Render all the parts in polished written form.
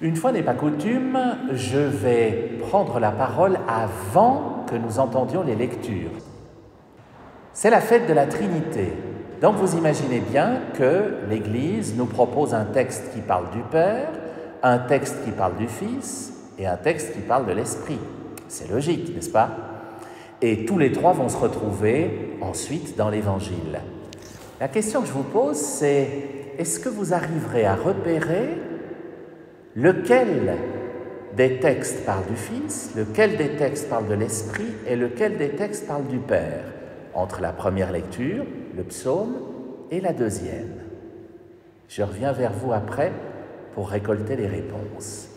Une fois n'est pas coutume, je vais prendre la parole avant que nous entendions les lectures. C'est la fête de la Trinité. Donc vous imaginez bien que l'Église nous propose un texte qui parle du Père, un texte qui parle du Fils et un texte qui parle de l'Esprit. C'est logique, n'est-ce pas? Et tous les trois vont se retrouver ensuite dans l'Évangile. La question que je vous pose, c'est est-ce que vous arriverez à repérer lequel des textes parle du Fils, lequel des textes parle de l'Esprit et lequel des textes parle du Père, entre la première lecture, le psaume, et la deuxième? Je reviens vers vous après pour récolter les réponses.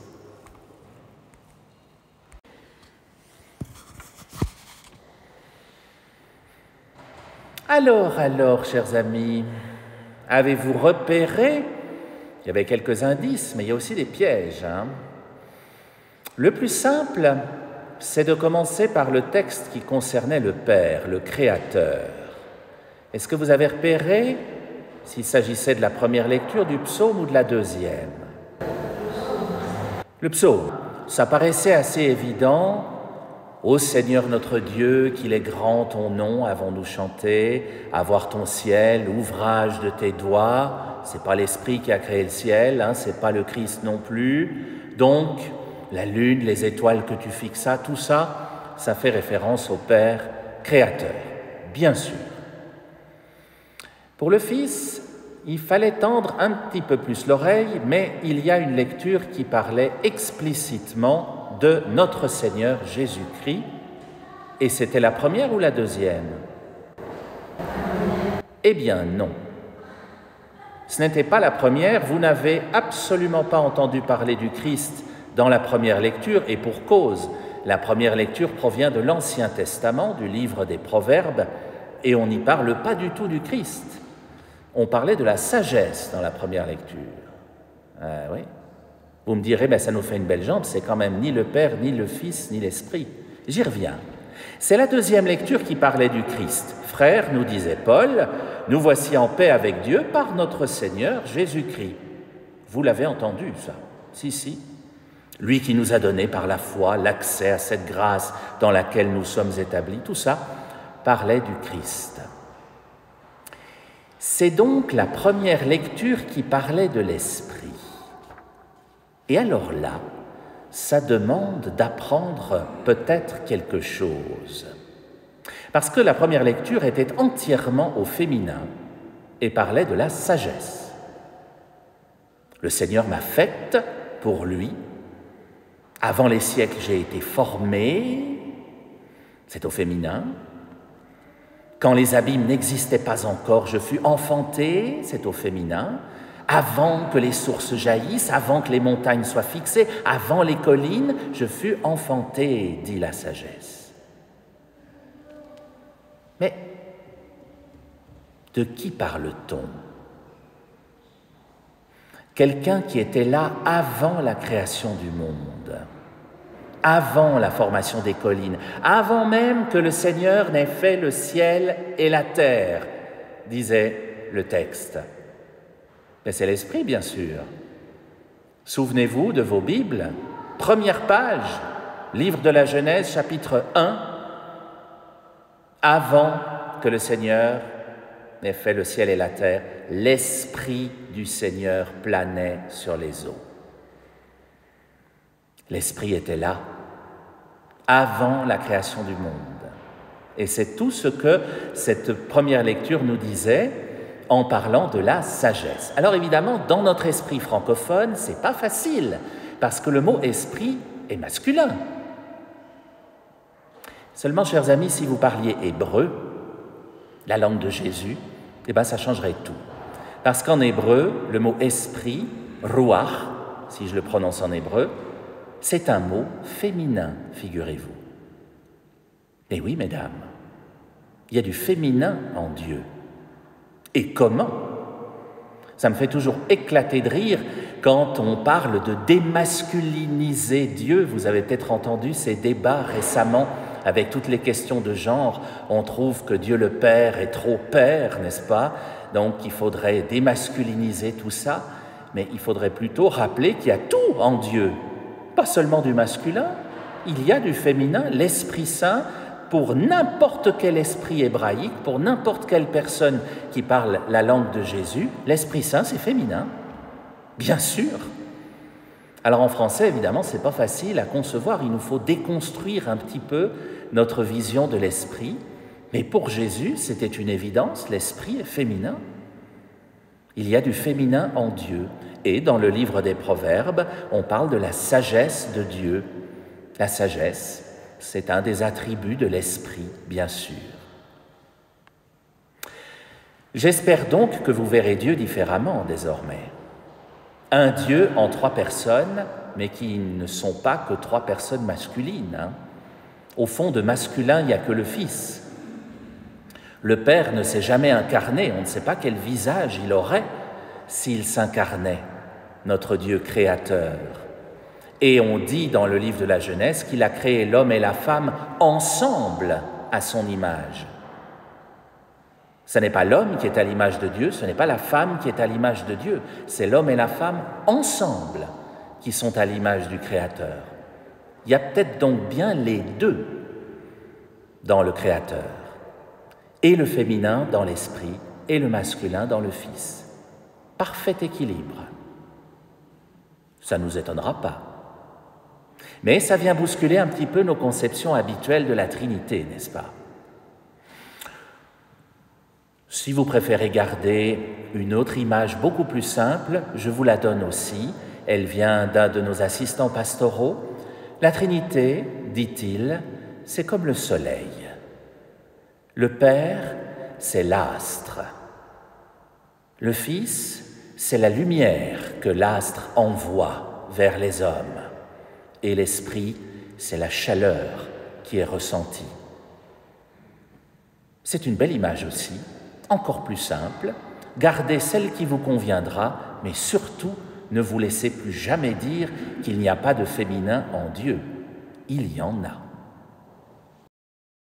Alors, chers amis, avez-vous repéré? Il y avait quelques indices, mais il y a aussi des pièges. Le plus simple, c'est de commencer par le texte qui concernait le Père, le Créateur. Est-ce que vous avez repéré s'il s'agissait de la première lecture, du psaume ou de la deuxième? Le psaume, ça paraissait assez évident. « Ô Seigneur notre Dieu, qu'il est grand ton nom, avons-nous chanté, à voir ton ciel, ouvrage de tes doigts. » C'est pas l'Esprit qui a créé le ciel, c'est pas le Christ non plus. Donc, la lune, les étoiles que tu fixas, tout ça, ça fait référence au Père créateur, bien sûr. Pour le Fils, il fallait tendre un petit peu plus l'oreille, mais il y a une lecture qui parlait explicitement de notre Seigneur Jésus-Christ, et c'était la première ou la deuxième? Eh bien non. Ce n'était pas la première, vous n'avez absolument pas entendu parler du Christ dans la première lecture, et pour cause. La première lecture provient de l'Ancien Testament, du livre des Proverbes, et on n'y parle pas du tout du Christ. On parlait de la sagesse dans la première lecture. Oui. Vous me direz, ça nous fait une belle jambe, c'est quand même ni le Père, ni le Fils, ni l'Esprit. J'y reviens. C'est la deuxième lecture qui parlait du Christ. « Frères, nous disait Paul, nous voici en paix avec Dieu par notre Seigneur Jésus-Christ. » Vous l'avez entendu, ça? Si. Lui qui nous a donné par la foi l'accès à cette grâce dans laquelle nous sommes établis, tout ça parlait du Christ. C'est donc la première lecture qui parlait de l'Esprit. Et alors là, ça demande d'apprendre peut-être quelque chose. Parce que la première lecture était entièrement au féminin et parlait de la sagesse. Le Seigneur m'a faite pour lui. Avant les siècles, j'ai été formée. C'est au féminin. Quand les abîmes n'existaient pas encore, je fus enfantée. C'est au féminin. Avant que les sources jaillissent, avant que les montagnes soient fixées, avant les collines, je fus enfantée, dit la sagesse. Mais de qui parle-t-on? Quelqu'un qui était là avant la création du monde, avant la formation des collines, avant même que le Seigneur n'ait fait le ciel et la terre, disait le texte. Mais c'est l'Esprit, bien sûr. Souvenez-vous de vos Bibles. Première page, livre de la Genèse, chapitre 1. Avant que le Seigneur n'ait fait le ciel et la terre, l'Esprit du Seigneur planait sur les eaux. L'Esprit était là, avant la création du monde. Et c'est tout ce que cette première lecture nous disait, en parlant de la sagesse. Alors évidemment, dans notre esprit francophone, c'est pas facile, parce que le mot « esprit » est masculin. Seulement, chers amis, si vous parliez hébreu, la langue de Jésus, ça changerait tout. Parce qu'en hébreu, le mot « esprit », « ruach », si je le prononce en hébreu, c'est un mot féminin, figurez-vous. Et oui, mesdames, il y a du féminin en Dieu. Et comment? Ça me fait toujours éclater de rire quand on parle de démasculiniser Dieu. Vous avez peut-être entendu ces débats récemment avec toutes les questions de genre. On trouve que Dieu le Père est trop père, n'est-ce pas? Donc il faudrait démasculiniser tout ça. mais il faudrait plutôt rappeler qu'il y a tout en Dieu, pas seulement du masculin, il y a du féminin, l'Esprit Saint, pour n'importe quel esprit hébraïque, pour n'importe quelle personne qui parle la langue de Jésus, l'Esprit Saint, c'est féminin, bien sûr. Alors en français, évidemment, ce n'est pas facile à concevoir, il nous faut déconstruire un petit peu notre vision de l'esprit, mais pour Jésus, c'était une évidence, l'esprit est féminin. Il y a du féminin en Dieu, et dans le livre des Proverbes, on parle de la sagesse de Dieu. La sagesse, c'est un des attributs de l'esprit, bien sûr. J'espère donc que vous verrez Dieu différemment désormais. Un Dieu en 3 personnes, mais qui ne sont pas que 3 personnes masculines. Au fond, de masculin, il n'y a que le Fils. Le Père ne s'est jamais incarné, on ne sait pas quel visage il aurait s'il s'incarnait, notre Dieu créateur. Et on dit dans le livre de la Genèse qu'il a créé l'homme et la femme ensemble à son image. Ce n'est pas l'homme qui est à l'image de Dieu, ce n'est pas la femme qui est à l'image de Dieu, c'est l'homme et la femme ensemble qui sont à l'image du Créateur. Il y a peut-être donc bien les deux dans le Créateur, et le féminin dans l'esprit, et le masculin dans le Fils. Parfait équilibre. Ça ne nous étonnera pas. Mais ça vient bousculer un petit peu nos conceptions habituelles de la Trinité, n'est-ce pas? Si vous préférez garder une autre image beaucoup plus simple, je vous la donne aussi. Elle vient d'un de nos assistants pastoraux. La Trinité, dit-il, c'est comme le soleil. Le Père, c'est l'astre. Le Fils, c'est la lumière que l'astre envoie vers les hommes. Et l'Esprit, c'est la chaleur qui est ressentie. C'est une belle image aussi, encore plus simple. Gardez celle qui vous conviendra, mais surtout, ne vous laissez plus jamais dire qu'il n'y a pas de féminin en Dieu. Il y en a.